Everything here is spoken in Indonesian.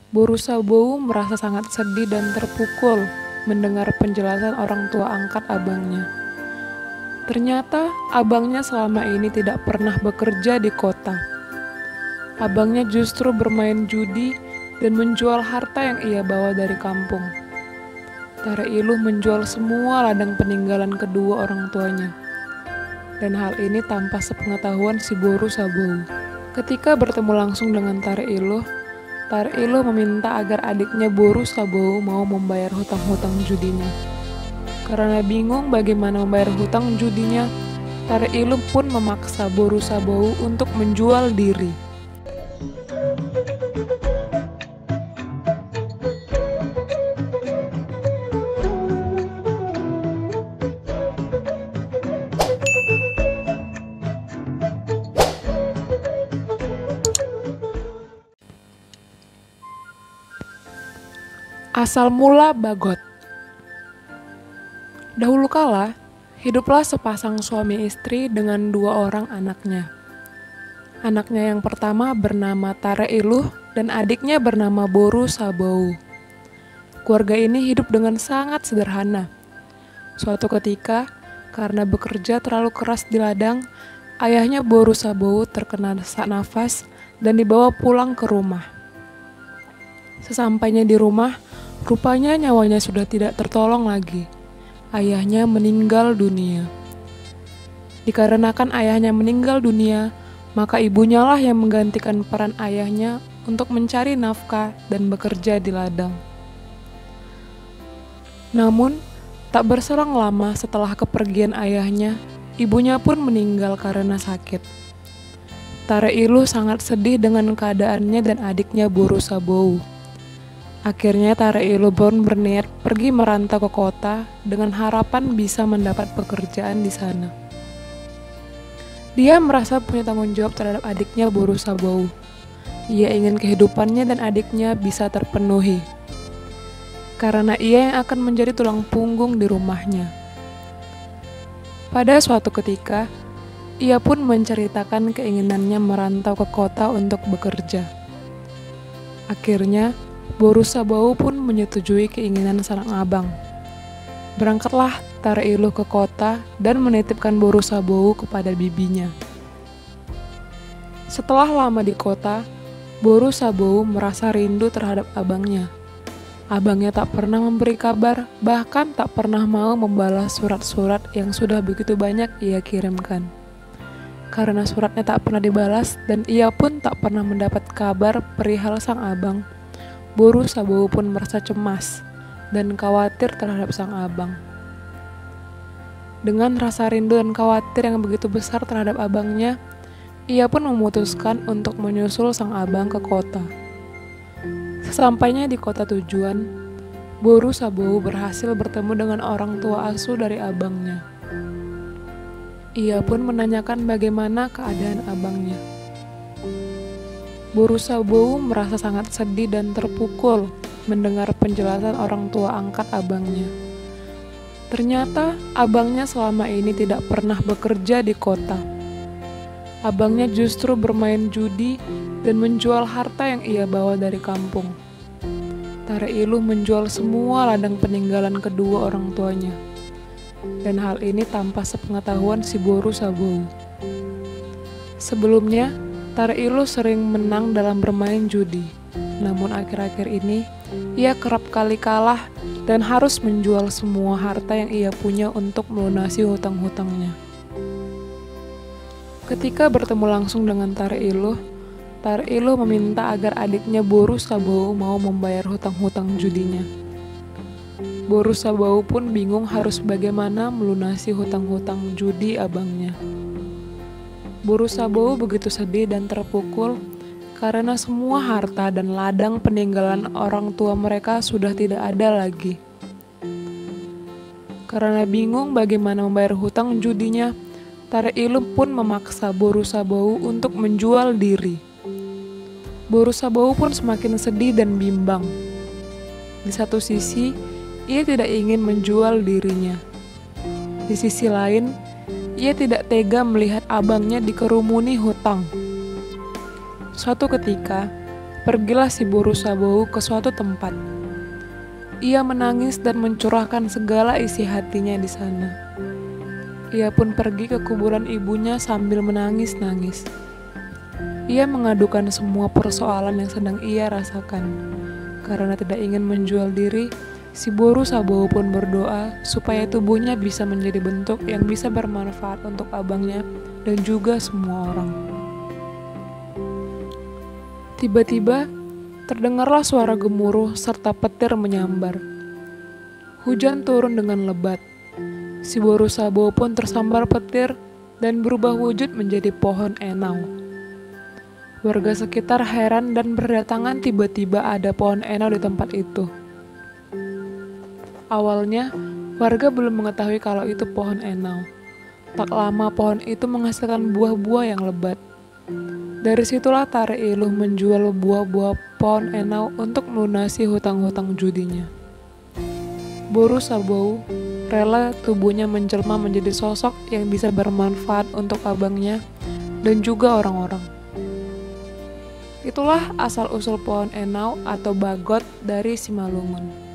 Boru Sabowu merasa sangat sedih dan terpukul mendengar penjelasan orang tua angkat abangnya. Ternyata abangnya selama ini tidak pernah bekerja di kota. Abangnya justru bermain judi dan menjual harta yang ia bawa dari kampung. Tare Iluh menjual semua ladang peninggalan kedua orang tuanya. Dan hal ini tanpa sepengetahuan si Boru Sabowu. Ketika bertemu langsung dengan Tare Iluh meminta agar adiknya Boru Sabowu mau membayar hutang-hutang judinya. Karena bingung bagaimana membayar hutang judinya, Tare Iluh pun memaksa Boru Sabowu untuk menjual diri. Asal mula Bagot. Dahulu kala, hiduplah sepasang suami istri dengan 2 orang anaknya. Anaknya yang pertama bernama Tare Iluh dan adiknya bernama Boru Sabowu. Keluarga ini hidup dengan sangat sederhana. Suatu ketika, karena bekerja terlalu keras di ladang, ayahnya Boru Sabowu terkena sesak nafas dan dibawa pulang ke rumah. Sesampainya di rumah, rupanya nyawanya sudah tidak tertolong lagi. Ayahnya meninggal dunia. Dikarenakan ayahnya meninggal dunia, maka ibunya lah yang menggantikan peran ayahnya untuk mencari nafkah dan bekerja di ladang. Namun, tak berselang lama setelah kepergian ayahnya, ibunya pun meninggal karena sakit. Tare Iluh sangat sedih dengan keadaannya dan adiknya Boru Sabowu. Akhirnya Tare Iluh pun berniat pergi merantau ke kota dengan harapan bisa mendapat pekerjaan di sana. Dia merasa punya tanggung jawab terhadap adiknya Boru Sabowu. Ia ingin kehidupannya dan adiknya bisa terpenuhi. Karena ia yang akan menjadi tulang punggung di rumahnya. Pada suatu ketika, ia pun menceritakan keinginannya merantau ke kota untuk bekerja. Akhirnya, Boru Sabowu pun menyetujui keinginan sang abang. Berangkatlah Tare Iluh ke kota dan menitipkan Boru Sabowu kepada bibinya. Setelah lama di kota, Boru Sabowu merasa rindu terhadap abangnya. Abangnya tak pernah memberi kabar, bahkan tak pernah mau membalas surat-surat yang sudah begitu banyak ia kirimkan. Karena suratnya tak pernah dibalas dan ia pun tak pernah mendapat kabar perihal sang abang, Boru Sabowu pun merasa cemas dan khawatir terhadap sang abang. Dengan rasa rindu dan khawatir yang begitu besar terhadap abangnya, ia pun memutuskan untuk menyusul sang abang ke kota. Sesampainya di kota tujuan, Boru Sabowu berhasil bertemu dengan orang tua asuh dari abangnya. Ia pun menanyakan bagaimana keadaan abangnya. Boru Sabowu merasa sangat sedih dan terpukul mendengar penjelasan orang tua angkat abangnya. Ternyata abangnya selama ini tidak pernah bekerja di kota. Abangnya justru bermain judi dan menjual harta yang ia bawa dari kampung. Tare Iluh menjual semua ladang peninggalan kedua orang tuanya. Dan hal ini tanpa sepengetahuan si Boru Sabowu. Sebelumnya, Tare Iluh sering menang dalam bermain judi. Namun akhir-akhir ini, ia kerap kali kalah dan harus menjual semua harta yang ia punya untuk melunasi hutang-hutangnya. Ketika bertemu langsung dengan Tare Iluh meminta agar adiknya Boru Sabowu mau membayar hutang-hutang judinya. Boru Sabowu pun bingung harus bagaimana melunasi hutang-hutang judi abangnya. Boru Sabowu begitu sedih dan terpukul karena semua harta dan ladang peninggalan orang tua mereka sudah tidak ada lagi. Karena bingung bagaimana membayar hutang judinya, Tare Iluh pun memaksa Boru Sabowu untuk menjual diri. Boru Sabowu pun semakin sedih dan bimbang. Di satu sisi, ia tidak ingin menjual dirinya. Di sisi lain, ia tidak tega melihat abangnya dikerumuni hutang. Suatu ketika, pergilah si Boru Sabohu ke suatu tempat. Ia menangis dan mencurahkan segala isi hatinya di sana. Ia pun pergi ke kuburan ibunya sambil menangis-nangis. Ia mengadukan semua persoalan yang sedang ia rasakan. Karena tidak ingin menjual diri, si Boru Sabohu pun berdoa supaya tubuhnya bisa menjadi bentuk yang bisa bermanfaat untuk abangnya dan juga semua orang. Tiba-tiba, terdengarlah suara gemuruh serta petir menyambar. Hujan turun dengan lebat. Si Boru Sabohu pun tersambar petir dan berubah wujud menjadi pohon enau. Warga sekitar heran dan berdatangan tiba-tiba ada pohon enau di tempat itu. Awalnya, warga belum mengetahui kalau itu pohon enau. Tak lama pohon itu menghasilkan buah-buah yang lebat. Dari situlah Tare Iluh menjual buah-buah pohon enau untuk melunasi hutang-hutang judinya. Boru Sabohu rela tubuhnya menjelma menjadi sosok yang bisa bermanfaat untuk abangnya dan juga orang-orang. Itulah asal-usul pohon enau atau bagot dari Simalungun.